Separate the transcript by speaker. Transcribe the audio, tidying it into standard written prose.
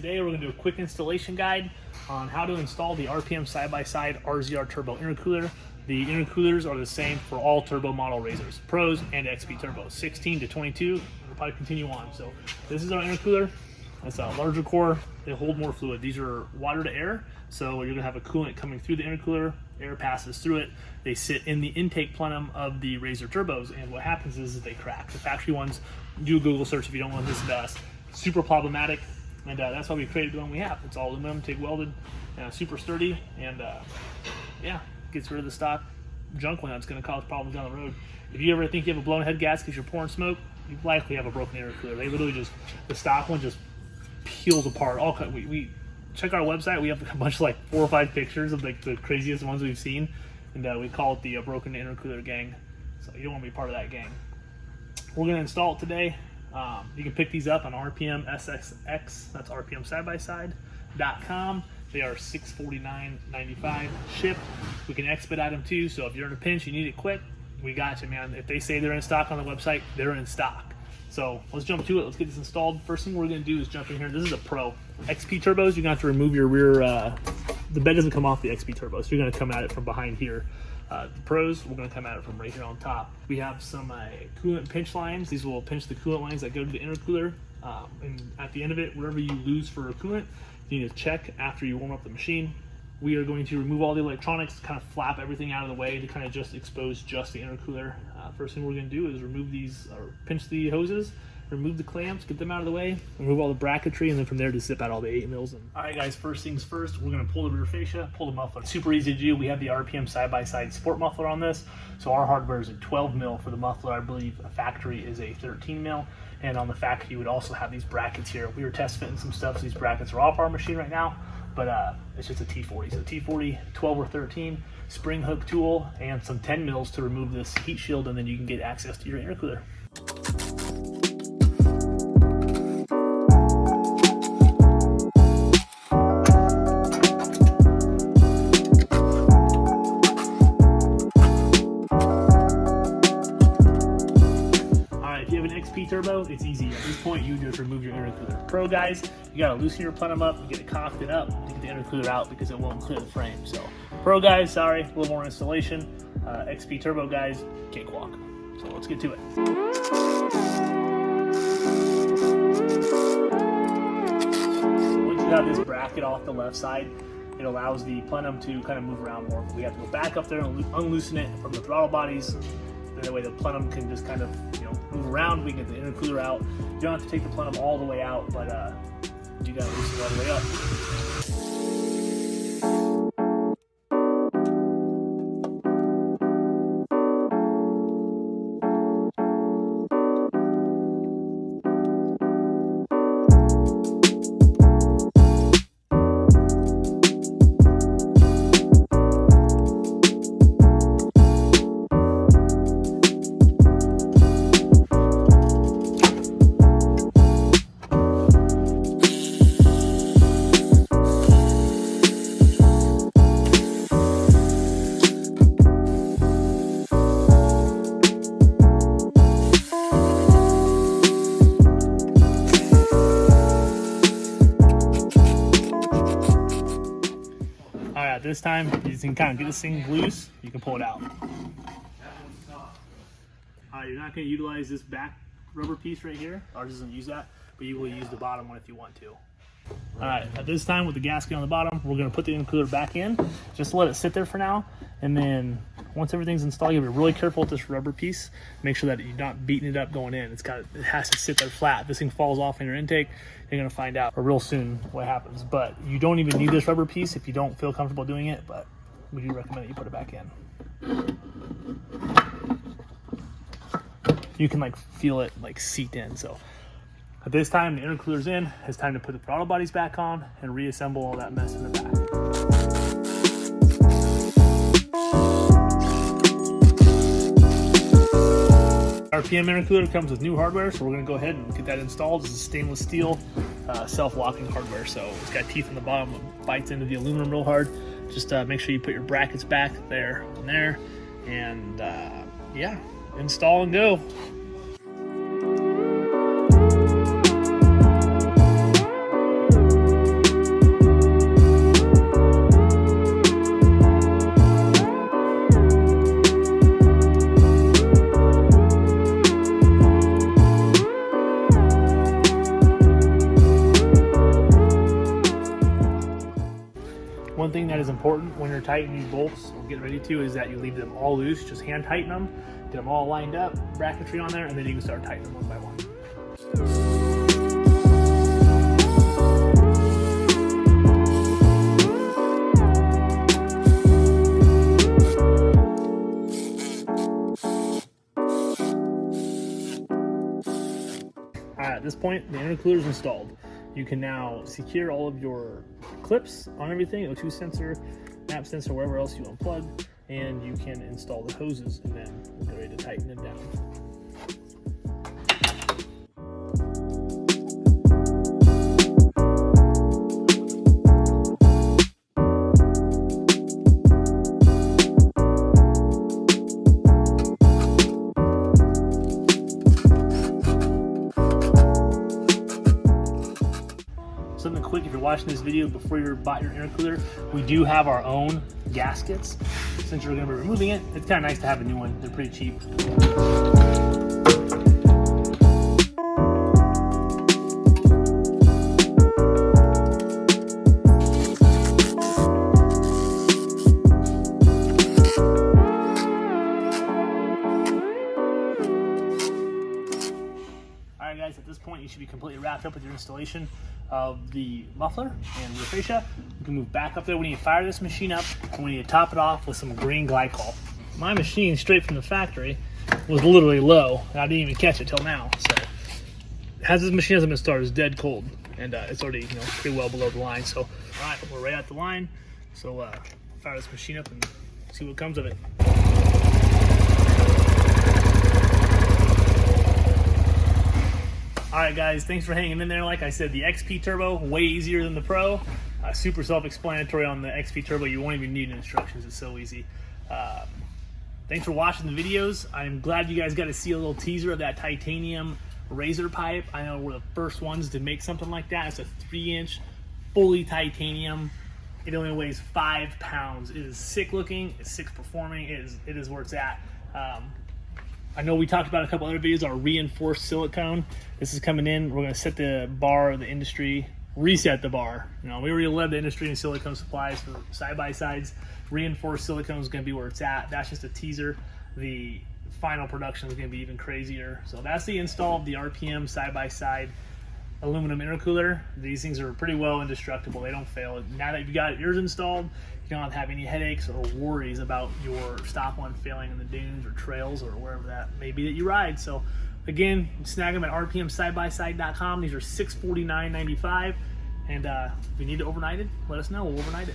Speaker 1: Today we're going to do a quick installation guide on how to install the RPM side-by-side RZR turbo intercooler. The intercoolers are the same for all turbo model RZRs, Pros and XP Turbos, 16 to 22. We'll probably continue on. So this is our intercooler. It's a larger core. They hold more fluid. These are water to air, so you're going to have a coolant coming through the intercooler. Air passes through it. They sit in the intake plenum of the RZR turbos, and what happens is they crack. The factory ones, do a Google search if you don't want to listen to us. Super problematic, and that's why we created the one we have. It's all aluminum, TIG welded, super sturdy, and yeah, gets rid of the stock junk one that's going to cause problems down the road. If you ever think you have a blown head gasket because you're pouring smoke, you likely have a broken intercooler. They literally just, the stock one just peels apart. We check our website. We have a bunch of like 4 or 5 pictures of like the craziest ones we've seen, and we call it the broken intercooler gang. So you don't want to be part of that gang. We're going to install it today. You can pick these up on RPM SxS. That's rpmsidebyside.com. They are $649.95 shipped. We can expedite them too. So if you're in a pinch, you need it quick, we got you, man. If they say they're in stock on the website, they're in stock. So let's jump to it. Let's get this installed. First thing we're going to do is jump in here. This is a Pro. XP turbos, you're going to have to remove your rear. The bed doesn't come off the XP turbo, so you're going to come at it from behind here. The Pros, we're going to come at it from right here on top. We have some coolant pinch lines. These will pinch the coolant lines that go to the intercooler. And at the end of it, wherever you lose for a coolant, you need to check after you warm up the machine. We are going to remove all the electronics, kind of flap everything out of the way to kind of just expose just the intercooler. First thing we're going to do is remove these, or pinch the hoses, remove the clamps, get them out of the way, remove all the bracketry, and then from there to zip out all the 8 mils. All right, guys, first things first, we're going to pull the rear fascia, pull the muffler. Super easy to do. We have the RPM side-by-side sport muffler on this, so our hardware is a 12 mil for the muffler. I believe a factory is a 13 mil, and on the factory you would also have these brackets here. We were test fitting some stuff, so these brackets are off our machine right now, but it's just a T40. So T40, 12 or 13, spring hook tool, and some 10 mils to remove this heat shield, and then you can get access to your intercooler. Turbo, it's easy. At this point, you just remove your intercooler. Pro guys, you gotta loosen your plenum up, you get it cocked it up to get the intercooler out because it won't clear the frame. So, Pro guys, sorry, a little more installation. XP Turbo guys, cakewalk. So let's get to it. Once you have this bracket off the left side, it allows the plenum to kind of move around more. We have to go back up there and unloosen it from the throttle bodies. That way the plenum can just kind of, move around. We can get the intercooler out. You don't have to take the plenum all the way out, but you gotta loosen it all the way up. This time, you can kind of get this thing loose, you can pull it out. You're not going to utilize this back rubber piece right here. Ours doesn't use that, but you will use the bottom one if you want to. Alright, at this time with the gasket on the bottom, we're going to put the intercooler back in, just let it sit there for now, and then once everything's installed, you have to be really careful with this rubber piece. Make sure that you're not beating it up going in. It has to sit there flat. If this thing falls off in your intake, you're going to find out real soon what happens. But you don't even need this rubber piece if you don't feel comfortable doing it, but we do recommend that you put it back in. You can feel it seat in. So at this time, the intercooler's in. It's time to put the throttle bodies back on and reassemble all that mess in the back. RPM intercooler comes with new hardware, so we're going to go ahead and get that installed. This is stainless steel, self-locking hardware, so it's got teeth on the bottom that bites into the aluminum real hard. Just make sure you put your brackets back there and there, and yeah, install and go. One thing that is important when you're tightening these bolts or getting ready to is that you leave them all loose. Just hand tighten them, get them all lined up, bracketry on there, and then you can start tightening them one by one. At this point, the intercooler is installed. You can now secure all of your clips on everything, O2 sensor, map sensor, wherever else you unplug, and you can install the hoses and then get ready to tighten them down. Something quick, if you're watching this video before you bought your intercooler, we do have our own gaskets. Since you're going to be removing it, it's kind of nice to have a new one. They're pretty cheap. Alright guys, at this point you should be completely wrapped up with your installation of the muffler and rear fascia. You can move back up there. We need to fire this machine up, and we need to top it off with some green glycol. My machine, straight from the factory, was literally low, and I didn't even catch it till now. So, as this machine hasn't been started, it's dead cold, and it's already pretty well below the line. So, all right, we're right at the line. So, fire this machine up and see what comes of it. Alright guys, thanks for hanging in there. Like I said, the XP Turbo, way easier than the Pro. Super self-explanatory on the XP Turbo. You won't even need instructions, it's so easy. Thanks for watching the videos. I'm glad you guys got to see a little teaser of that titanium razor pipe. I know we're the first ones to make something like that. It's a 3-inch, fully titanium. It only weighs 5 pounds. It is sick looking, it's sick performing, it is where it's at. I know we talked about a couple other videos, our reinforced silicone. This is coming in. We're going to set the bar of the industry, reset the bar. We already led the industry in silicone supplies for side-by-sides. Reinforced silicone is going to be where it's at. That's just a teaser. The final production is going to be even crazier. So that's the install of the RPM side-by-side aluminum intercooler. These things are pretty well indestructible. They don't fail. Now that you've got yours installed, you don't have any headaches or worries about your stock one failing in the dunes or trails or wherever that may be that you ride. So again, snag them at rpmsidebyside.com. These are $649.95. And if you need to overnight it, let us know. We'll overnight it.